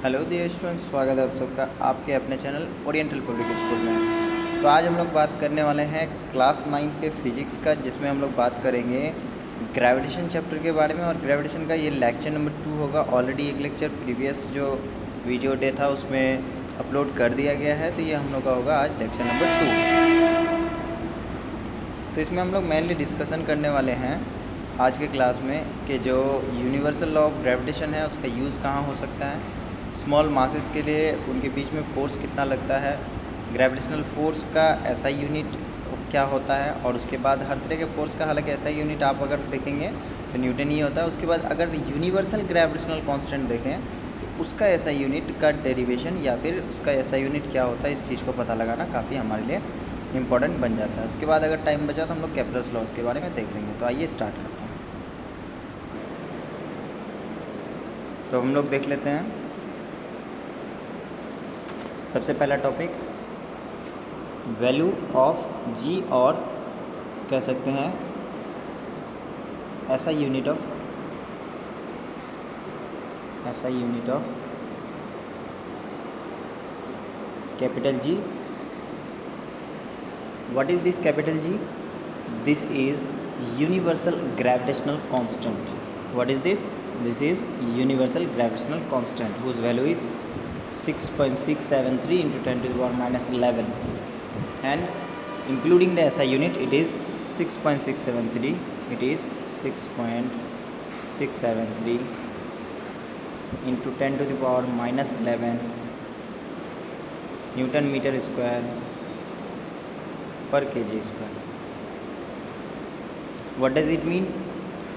Hello dear students, स्वागत है आप सबका आपके अपने चैनल ओरिएंटल पब्लिक स्कूल में। तो आज हम लोग बात करने वाले हैं क्लास 9 के फिजिक्स का, जिसमें हम लोग बात करेंगे ग्रेविटेशन चैप्टर के बारे में। और ग्रेविटेशन का ये लेक्चर नंबर 2 होगा। ऑलरेडी एक लेक्चर प्रीवियस जो वीडियो डे था उसमें अपलोड कर दिया गया है, तो ये हम लोग का होगा आज लेक्चर नंबर 2। तो इसमें हम लोग मेनली डिस्कशन करने वाले हैं आज के क्लास में कि जो यूनिवर्सल लॉ ऑफ ग्रेविटेशन है उसका यूज़ कहाँ हो सकता है, स्मॉल मासेस के लिए उनके बीच में फोर्स कितना लगता है, ग्रेविटेशनल फोर्स का ऐसा यूनिट क्या होता है, और उसके बाद हर तरह के फोर्स का हालांकि ऐसा यूनिट आप अगर देखेंगे तो न्यूटन ही होता है। उसके बाद अगर यूनिवर्सल ग्रेविटेशनल कांस्टेंट देखें तो उसका ऐसा यूनिट का डेरिवेशन या फिर उसका ऐसा यूनिट क्या होता है, इस चीज़ को पता लगाना काफ़ी हमारे लिए इम्पॉर्टेंट बन जाता है। उसके बाद अगर टाइम बचा तो हम लोग केप्लर्स लॉज के बारे में देख लेंगे। तो आइए स्टार्ट करते हैं। तो हम लोग देख लेते हैं सबसे पहला टॉपिक वैल्यू ऑफ जी, और कह सकते हैं ऐसा unit of capital G. What is this capital G? This is universal gravitational constant. What is this? This is universal gravitational constant whose value is 6.673 into 10 to the power minus 11, and including the SI unit it is 6.673. It is 6.673 into 10 to the power minus 11 Newton meter square per kg square. What does it mean?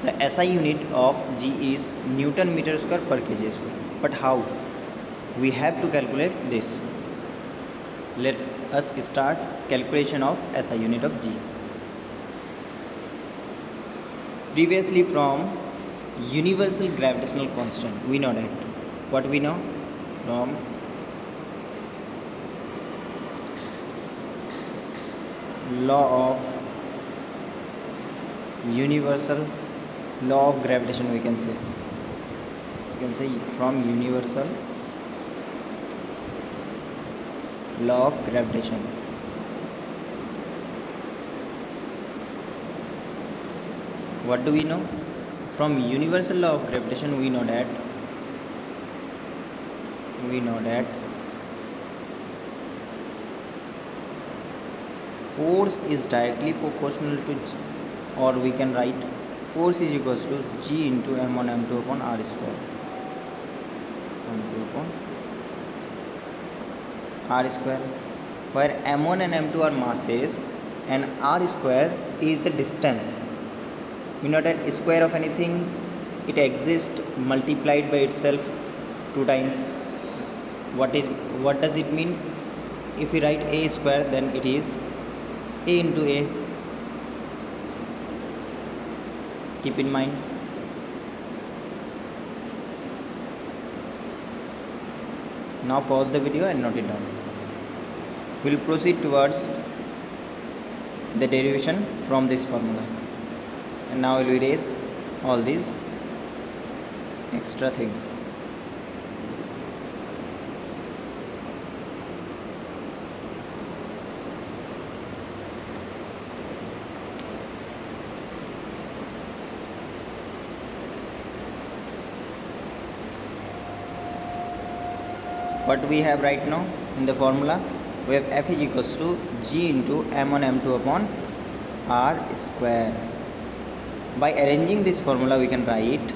The SI unit of G is Newton meter square per kg square. But how? We have to calculate this. Let us start calculation of SI unit of G. Previously from universal gravitational constant we know that. What we know from law of universal law of gravitation, we can say from universal law of gravitation. What do we know from universal law of gravitation? We know that force is directly proportional to G, or we can write force is equals to G into m1 m2 upon r square, where m1 and m2 are masses and r square is the distance. We know that square of anything, it exists multiplied by itself 2 times. What does it mean? If we write a square, then it is a into a. Keep in mind. Now pause the video and note it down. We'll proceed towards the derivation from this formula, and now we'll erase all these extra things. What we have right now in the formula, we have F is equals to G into m1 m2 upon r square. By arranging this formula we can write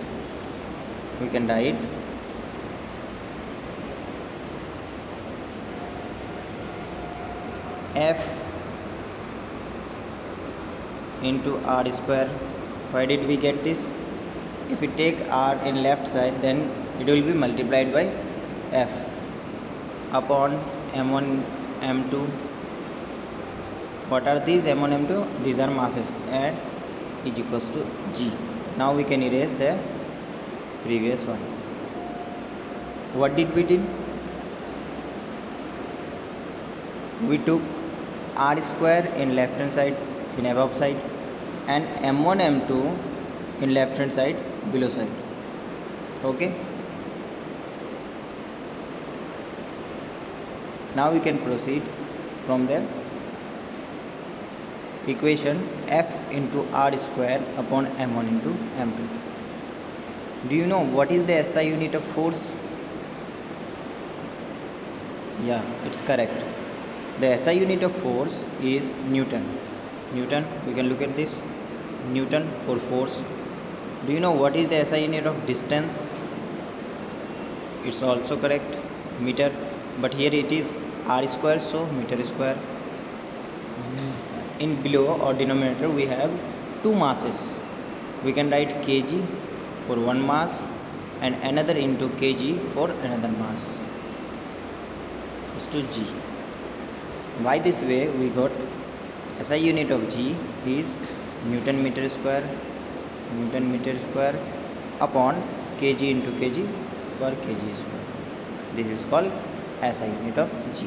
F into r square. Why did we get this? If we take r in left side, then it will be multiplied by F upon m1 m2. What are these m1 m2? These are masses, and is equals to G. Now we can erase the previous one. What did we do? We took r square in left hand side, in above side, and m1 m2 in left hand side, below side. Okay, Now we can proceed from the equation F into R square upon m1 into m2. Do you know what is the SI unit of force? Yeah, it's correct. The SI unit of force is Newton. Newton, we can look at this. Newton for force. Do you know what is the SI unit of distance? It's also correct, meter, but here it is R square, so meter square. In below or denominator we have two masses. We can write kg for one mass and another into kg for another mass is to g. By this way we got SI unit of g is Newton meter square upon kg into kg per kg square. This is called SI unit of g.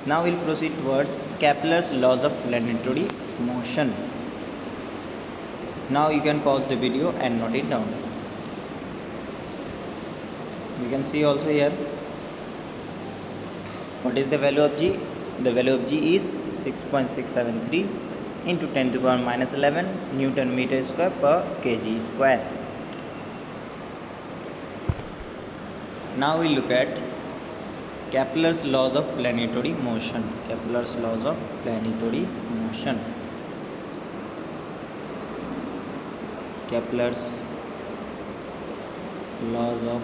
Now we'll proceed towards Kepler's laws of planetary motion. Now you can pause the video and note it down. You can see also here what is the value of g. The value of g is 6.673 into 10 to the power minus 11 Newton meter square per kg square. Now we look at Kepler's laws of planetary motion. Kepler's laws of planetary motion. Kepler's laws of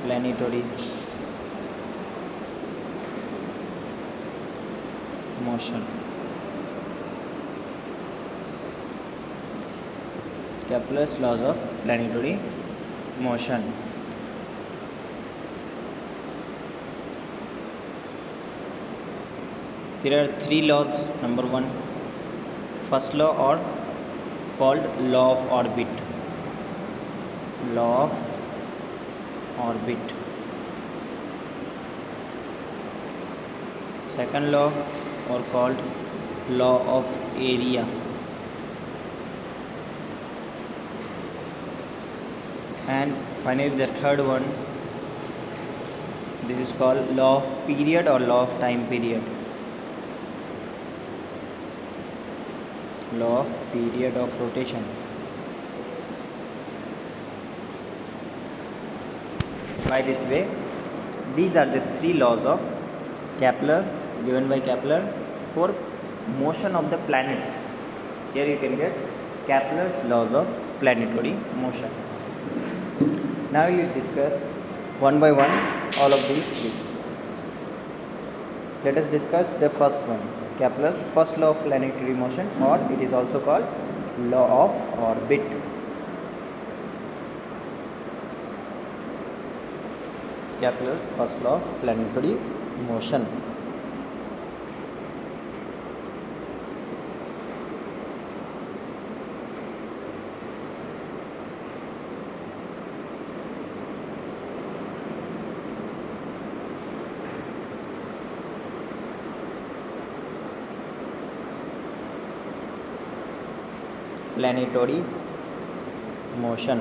planetary motion. Kepler's laws of planetary motion. There are three laws. Number one, first law or called law of orbit. Law of orbit. Second law or called law of area. And finally the third one, this is called law of period or law of time period. Law of period of rotation. By this way, these are the three laws of Kepler given by Kepler for motion of the planets. Here you can get Kepler's laws of planetary motion. Now we will discuss one by one all of these three. Let us discuss the first one, Kepler's first law of planetary motion, or it is also called law of orbit. Kepler's first law of planetary motion. Planetary motion.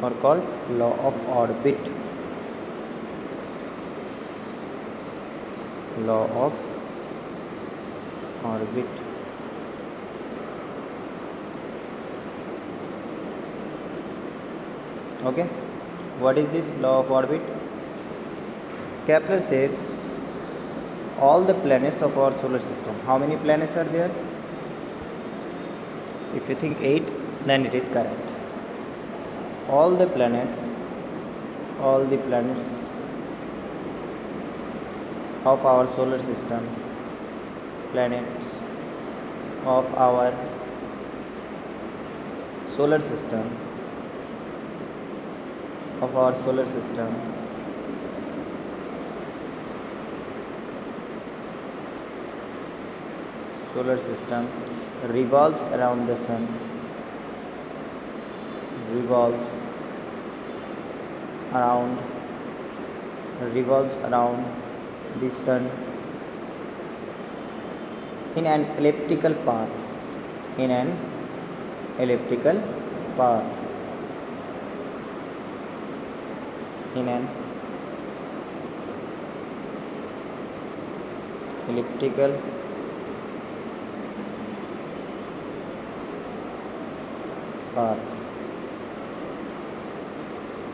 Or called law of orbit. Law of orbit. Okay, what is this law of orbit? Kepler said all the planets of our solar system. How many planets are there? If you think 8, then it is correct. All the planets of our solar system, planets of our solar system, revolves around the sun, revolves around the sun in an elliptical path. in an elliptical path. In an elliptical path.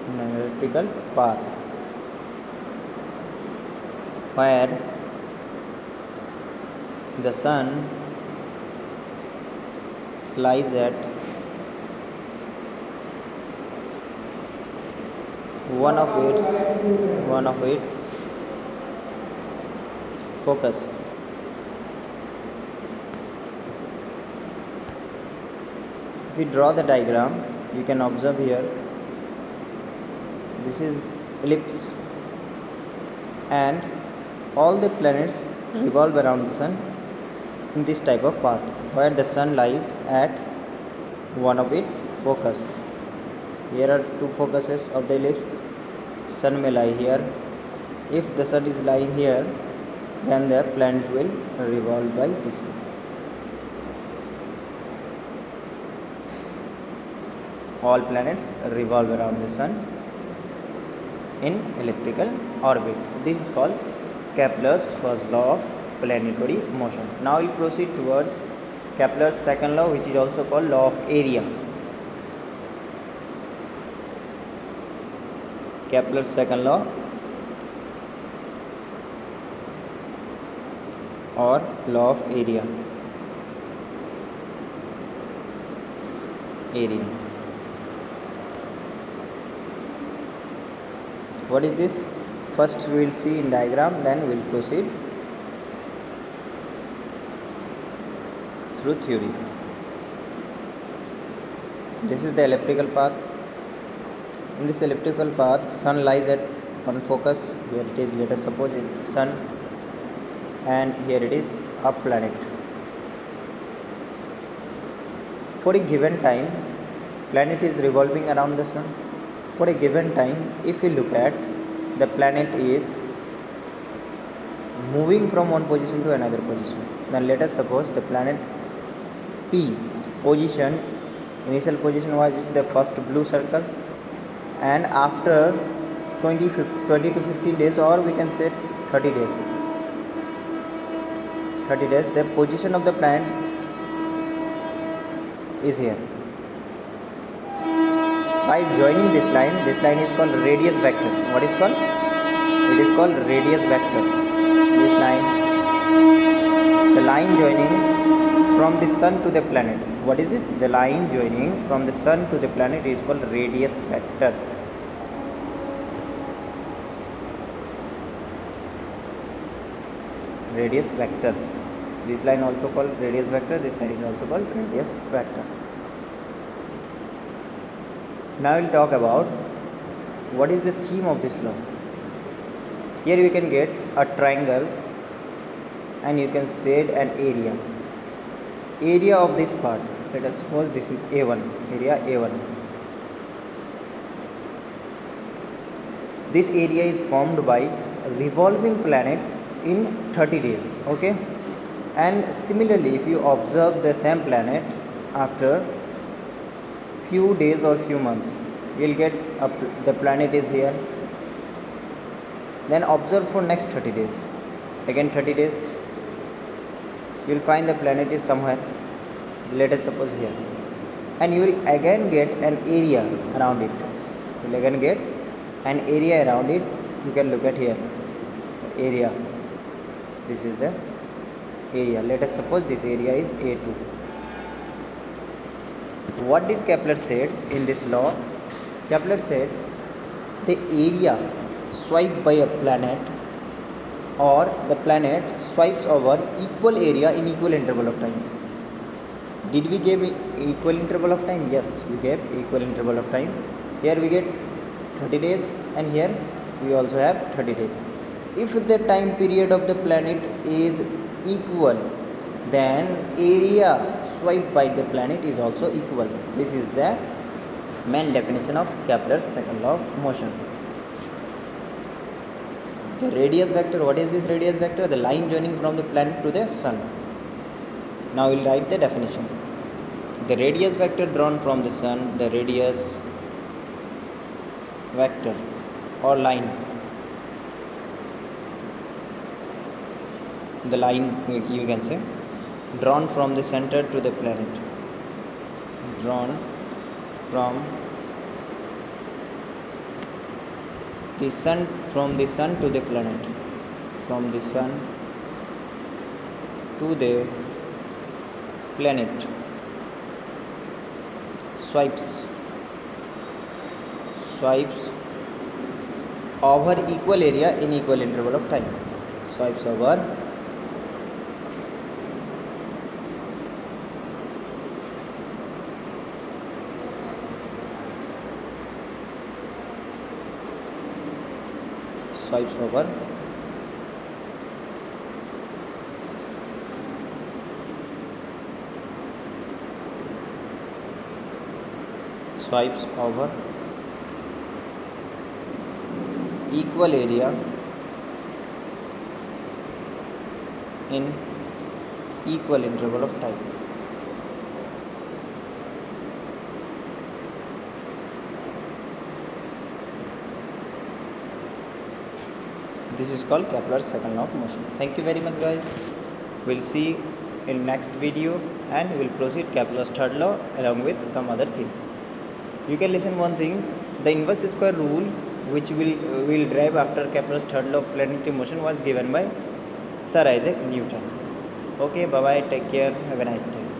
In an elliptical path where the sun lies at one of its focus. If we draw the diagram, you can observe here, this is ellipse and all the planets revolve around the sun in this type of path where the sun lies at one of its focus. Here are two focuses of the ellipse. Sun may lie here. If the sun is lying here, then the planet will revolve by this way. All planets revolve around the sun in elliptical orbit. This is called Kepler's first law of planetary motion. Now we'll proceed towards Kepler's second law, which is also called law of area. Kepler's second law or law of area. What is this? First we will see in diagram, then we will proceed through theory. This is the elliptical path. In this elliptical path, sun lies at one focus. Here it is, let us suppose sun, and here it is a planet. For a given time, planet is revolving around the sun. For a given time, if we look at, the planet is moving from one position to another position. Then let us suppose the planet P's position, initial position was the first blue circle, and after 20 to 15 days, or we can say 30 days, the position of the planet is here. By joining this line is called radius vector. What is called? It is called radius vector. This line, the line joining from the sun to the planet. What is this? The line joining from the sun to the planet is called radius vector. Radius vector. This line also called radius vector. This line is also called radius vector. Now we'll talk about what is the theme of this law. Here you can get a triangle and you can shade an area. Area of this part, let us suppose this is A1, area A1. This area is formed by a revolving planet in 30 days, okay? And similarly, if you observe the same planet after few days or few months, you'll get the planet is here. Then observe for next 30 days. Again 30 days, you'll find the planet is somewhere, let us suppose here, and you will again get an area around it. You will again get an area around it. You can look at here, area. This is the area. Let us suppose this area is A2. What did Kepler said in this law? Kepler said the area swiped by a planet or the planet swipes over equal area in equal interval of time. Did we give equal interval of time? Yes, we gave equal interval of time. Here we get 30 days and here we also have 30 days. If the time period of the planet is equal, then area swiped by the planet is also equal. This is the main definition of Kepler's second law of motion. The radius vector, what is this radius vector? The line joining from the planet to the sun. Now we'll write the definition. The radius vector drawn from the sun, the radius vector or line, the line you can say, drawn from the center to the planet, drawn from the sun to the planet, from the sun to the planet, swipes over equal area in equal interval of time, swipes over swipes over equal area in equal interval of time. This is called Kepler's second law of motion. Thank you very much, guys. We'll see in next video, and we'll proceed Kepler's third law along with some other things. You can listen one thing. The inverse square rule, which will derive after Kepler's third law of planetary motion, was given by Sir Isaac Newton. Okay, bye bye, take care, have a nice day.